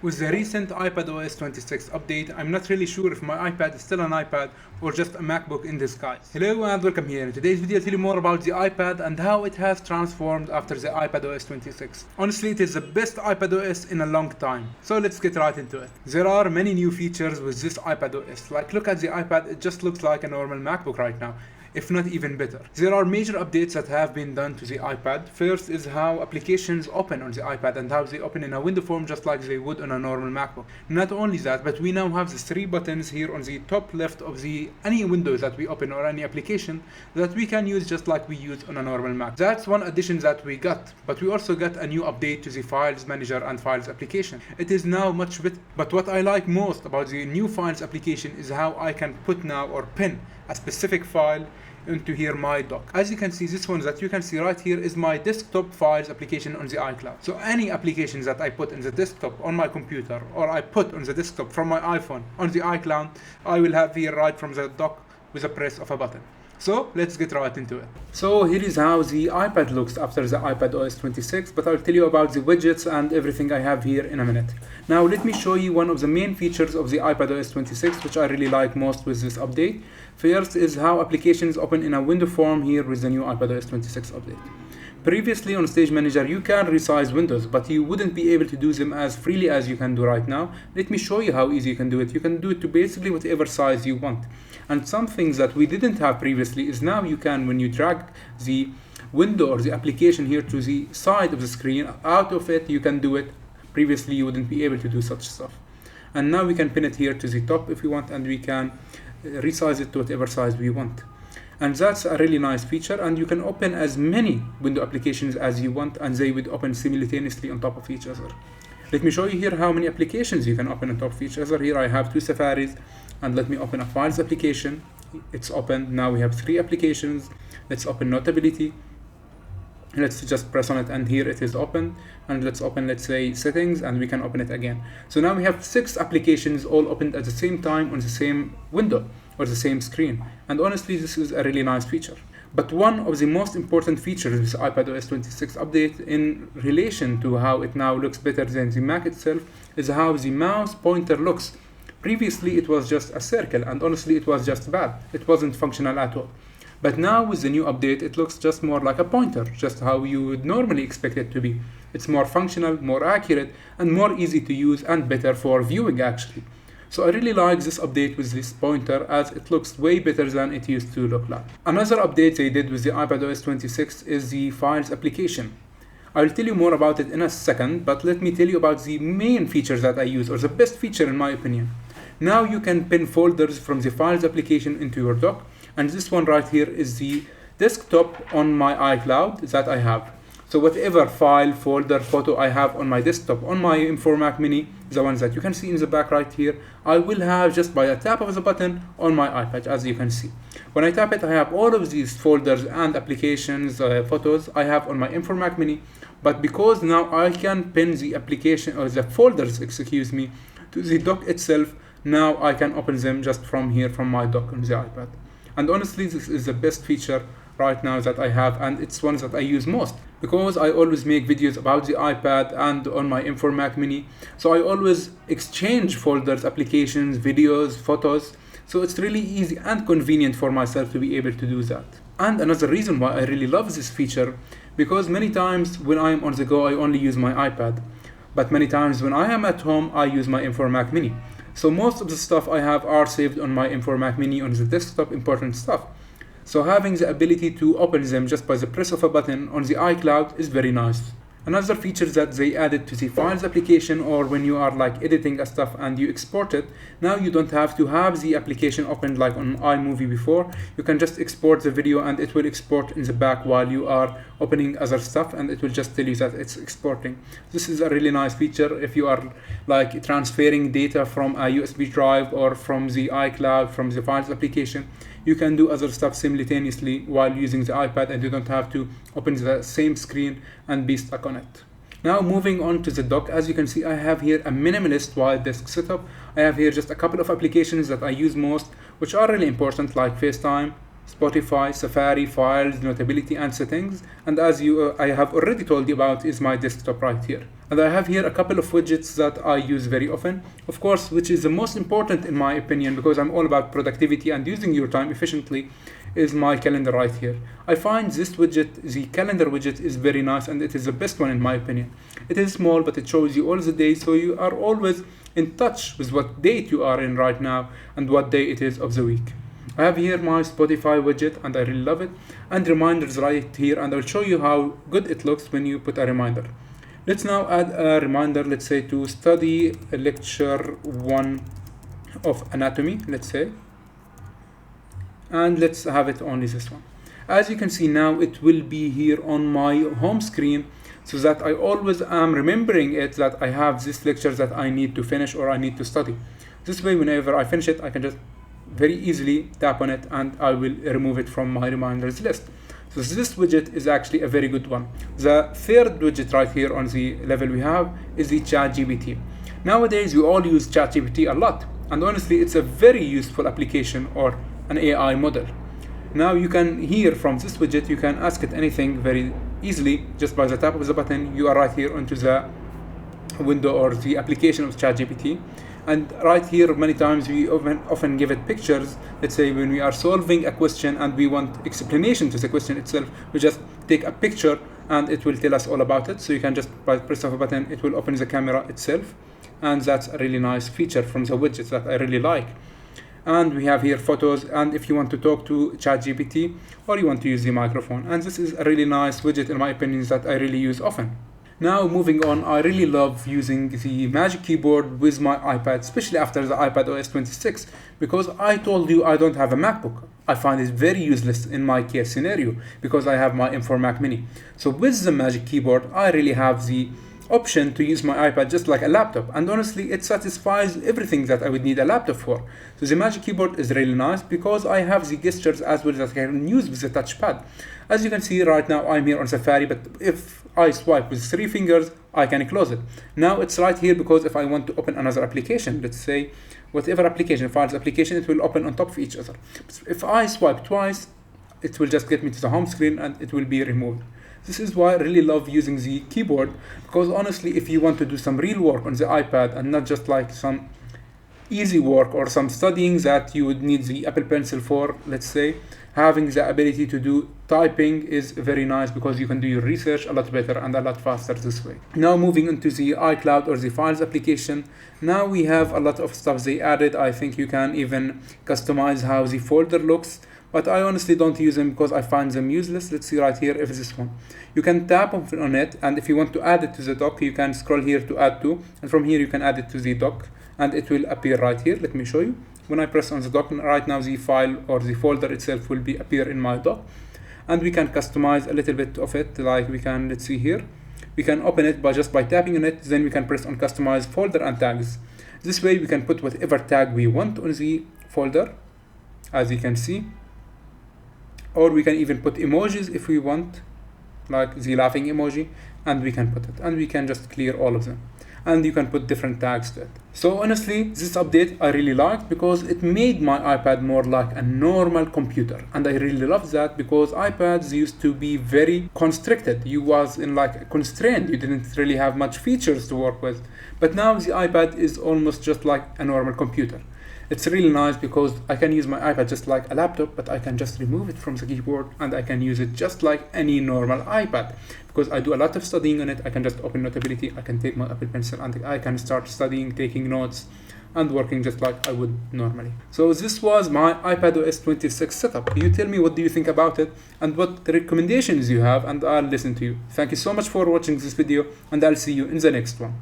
With the recent iPadOS 26 update, I'm not really sure if my iPad is still an iPad or just a MacBook in disguise. Hello and welcome here. In today's video I'll tell you more about the iPad and how it has transformed after the iPadOS 26. Honestly, it is the best iPadOS in a long time. So let's get right into it. There are many new features with this iPadOS. Like, look at the iPad, it just looks like a normal MacBook right now, if not even better. There are major updates that have been done to the iPad. First is how applications open on the iPad and how they open in a window form just like they would on a normal MacBook. Not only that, but we now have the three buttons here on the top left of any window that we open or any application that we can use just like we use on a normal Mac. That's one addition that we got, but we also got a new update to the Files Manager and Files application. It is now much better, but what I like most about the new Files application is how I can put now or pin a specific file into here my dock. As you can see, this one that you can see right here is my desktop files application on the iCloud. So any applications that I put in the desktop on my computer or I put on the desktop from my iPhone on the iCloud, I will have here right from the dock with a press of a button. So let's get right into it. So here is how the iPad looks after the iPadOS 26, but I'll tell you about the widgets and everything I have here in a minute. Now let me show you one of the main features of the iPadOS 26, which I really like most with this update. First is how applications open in a window form here with the new iPadOS 26 update. Previously on Stage Manager, you can resize windows, but you wouldn't be able to do them as freely as you can do right now. Let me show you how easy you can do it. You can do it to basically whatever size you want. And some things that we didn't have previously is now you can, when you drag the window or the application here to the side of the screen, out of it, you can do it. Previously, you wouldn't be able to do such stuff. And now we can pin it here to the top if we want, and we can resize it to whatever size we want. And that's a really nice feature, and you can open as many window applications as you want, and they would open simultaneously on top of each other. Let me show you here how many applications you can open on top of each other. Here I have two Safaris, and let me open a Files application. It's open. Now we have three applications. Let's open Notability. Let's just press on it, and here it is open. And let's open, let's say, Settings, and we can open it again. So now we have 6 applications all opened at the same time on the same window or the same screen. And honestly, this is a really nice feature. But one of the most important features of this iPadOS 26 update in relation to how it now looks better than the Mac itself is how the mouse pointer looks. Previously, it was just a circle, and honestly, it was just bad. It wasn't functional at all. But now with the new update, it looks just more like a pointer, just how you would normally expect it to be. It's more functional, more accurate, and more easy to use and better for viewing actually. So I really like this update with this pointer, as it looks way better than it used to look like. Another update they did with the iPadOS 26 is the Files application. I'll tell you more about it in a second, but let me tell you about the main features that I use, or the best feature in my opinion. Now you can pin folders from the Files application into your dock, and this one right here is the desktop on my iCloud that I have. So whatever file, folder, photo I have on my desktop, on my M4 Mac Mini, the ones that you can see in the back right here, I will have just by a tap of the button on my iPad, as you can see. When I tap it, I have all of these folders and applications, photos I have on my M4 Mac Mini, but because now I can pin the application, or the folders, excuse me, to the dock itself, now I can open them just from here, from my dock on the iPad. And honestly, this is the best feature right now that I have, and it's one that I use most because I always make videos about the iPad and on my M4 Mac Mini, so I always exchange folders, applications, videos, photos, so it's really easy and convenient for myself to be able to do that. And another reason why I really love this feature, because many times when I am on the go I only use my iPad, but many times when I am at home I use my M4 Mac Mini. So most of the stuff I have are saved on my M4 Mac Mini on the desktop, important stuff. So having the ability to open them just by the press of a button on the iCloud is very nice. Another feature that they added to the Files application, or when you are like editing a stuff and you export it, now you don't have to have the application opened like on iMovie before. You can just export the video and it will export in the back while you are opening other stuff, and it will just tell you that it's exporting. This is a really nice feature if you are like transferring data from a USB drive or from the iCloud, from the Files application. You can do other stuff simultaneously while using the iPad, and you don't have to open the same screen and be stuck on it. Now moving on to the dock, as you can see I have here a minimalist wide desk setup. I have here just a couple of applications that I use most, which are really important, like FaceTime, Spotify, Safari, Files, Notability, and Settings. And as I have already told you about, is my desktop right here. And I have here a couple of widgets that I use very often, of course, which is the most important in my opinion, because I'm all about productivity and using your time efficiently, is my calendar right here. I find this widget, the calendar widget, is very nice, and it is the best one in my opinion. It is small, but it shows you all the days, so you are always in touch with what date you are in right now and what day it is of the week. I have here my Spotify widget, and I really love it, and reminders right here, and I'll show you how good it looks when you put a reminder. Let's now add a reminder, let's say to study lecture 1 of anatomy, let's say, and let's have it only this one. As you can see now, it will be here on my home screen, so that I always am remembering it that I have this lecture that I need to finish or I need to study. This way, whenever I finish it, I can just very easily tap on it and I will remove it from my reminders list. So this widget is actually a very good one. The third widget right here on the level we have is the ChatGPT. Nowadays, we all use ChatGPT a lot, and honestly, it's a very useful application or an AI model. Now you can, here from this widget, you can ask it anything very easily just by the tap of the button. You are right here onto the window or the application of ChatGPT. And right here, many times we often give it pictures. Let's say when we are solving a question and we want explanation to the question itself, we just take a picture and it will tell us all about it. So you can just, by press of a button, it will open the camera itself. And that's a really nice feature from the widgets that I really like. And we have here photos, and if you want to talk to ChatGPT or you want to use the microphone. And this is a really nice widget in my opinion that I really use often. Now moving on, I really love using the Magic Keyboard with my iPad, especially after the iPadOS 26, because I told you I don't have a MacBook. I find it very useless in my case scenario because I have my M4 Mac Mini. So with the Magic Keyboard, I really have the option to use my iPad just like a laptop, and honestly it satisfies everything that I would need a laptop for. So the Magic Keyboard is really nice because I have the gestures as well that I can use with the touchpad. As you can see right now, I'm here on Safari, but if I swipe with 3 fingers, I can close it. Now it's right here because if I want to open another application, let's say whatever application, Files application, it will open on top of each other. But if I swipe twice, it will just get me to the home screen and it will be removed. This is why I really love using the keyboard, because honestly, if you want to do some real work on the iPad and not just like some easy work or some studying that you would need the Apple Pencil for, let's say, having the ability to do typing is very nice because you can do your research a lot better and a lot faster this way. Now moving into the iCloud or the Files application, now we have a lot of stuff they added. I think you can even customize how the folder looks, but I honestly don't use them because I find them useless. Let's see right here if this one. You can tap on it, and if you want to add it to the dock, you can scroll here to add to, and from here you can add it to the dock, and it will appear right here. Let me show you. When I press on the dock, right now the file or the folder itself will appear in my dock, and we can customize a little bit of it. Like we can, let's see here, we can open it by tapping on it, then we can press on customize folder and tags. This way we can put whatever tag we want on the folder, as you can see. Or we can even put emojis if we want, like the laughing emoji, and we can put it, and we can just clear all of them, and you can put different tags to it. So honestly, this update I really liked because it made my iPad more like a normal computer, and I really love that because iPads used to be very constricted. You was in like constrained, you didn't really have much features to work with, but now the iPad is almost just like a normal computer. It's really nice because I can use my iPad just like a laptop, but I can just remove it from the keyboard and I can use it just like any normal iPad. Because I do a lot of studying on it, I can just open Notability, I can take my Apple Pencil and I can start studying, taking notes, and working just like I would normally. So this was my iPadOS 26 setup. You tell me what do you think about it and what recommendations you have, and I'll listen to you. Thank you so much for watching this video, and I'll see you in the next one.